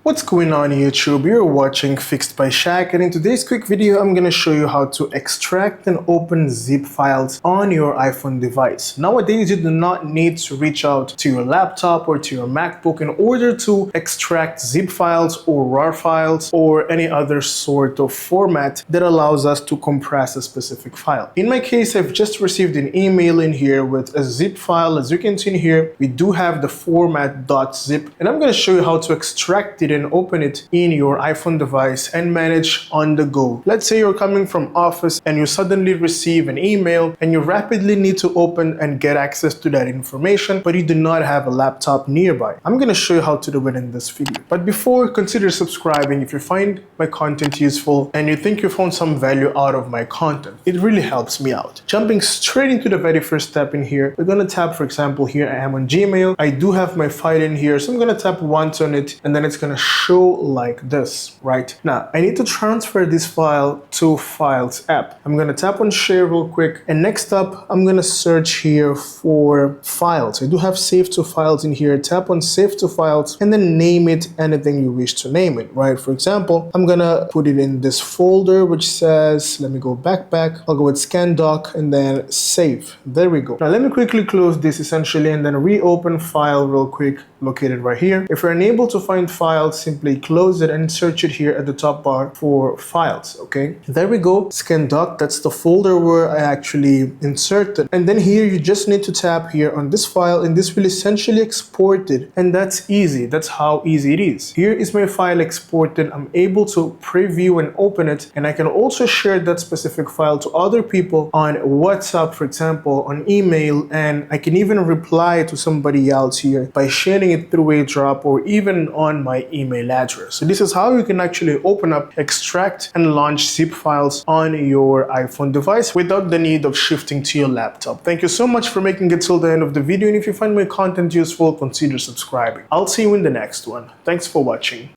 What's going on YouTube? You're watching Fixed by Shaq, and in today's quick video I'm going to show you how to extract and open zip files on your iPhone device. Nowadays you do not need to reach out to your laptop or to your MacBook in order to extract zip files or RAR files or any other sort of format that allows us to compress a specific file. In my case, I've just received an email in here with a zip file. As you can see in here, we do have the format .zip, and I'm going to show you how to extract it and open it in your iPhone device and manage on the go. Let's say you're coming from office and you suddenly receive an email and you rapidly need to open and get access to that information, but you do not have a laptop nearby. I'm going to show you how to do it in this video. But before, consider subscribing if you find my content useful and you think you found some value out of my content. It really helps me out. Jumping straight into the very first step in here, we're going to tap, for example, here I am on Gmail. I do have my file in here, so I'm going to tap once on it and then it's going to show like this. Right now I need to transfer this file to Files app. I'm going to tap on share real quick, and next up I'm going to search here for files. I do have save to files in here. Tap on save to files and then name it anything you wish to name it. Right, for example, I'm gonna put it in this folder which says, let me go back, I'll go with scan doc and then save. There we go. Now let me quickly close this essentially and then reopen file real quick, located right here. If you're unable to find files, simply close it and search it here at the top bar for files. Okay, there we go. Scan doc, that's the folder where I actually inserted, and then here you just need to tap here on this file and this will essentially export it, and that's easy. That's how easy it is. Here is my file exported. I'm able to preview and open it, and I can also share that specific file to other people on WhatsApp, for example, on email, and I can even reply to somebody else here by sharing it through a drop or even on my email address. So this is how you can actually open up, extract, and launch zip files on your iPhone device without the need of shifting to your laptop. Thank you so much for making it till the end of the video, and if you find my content useful, consider subscribing. I'll see you in the next one. Thanks for watching.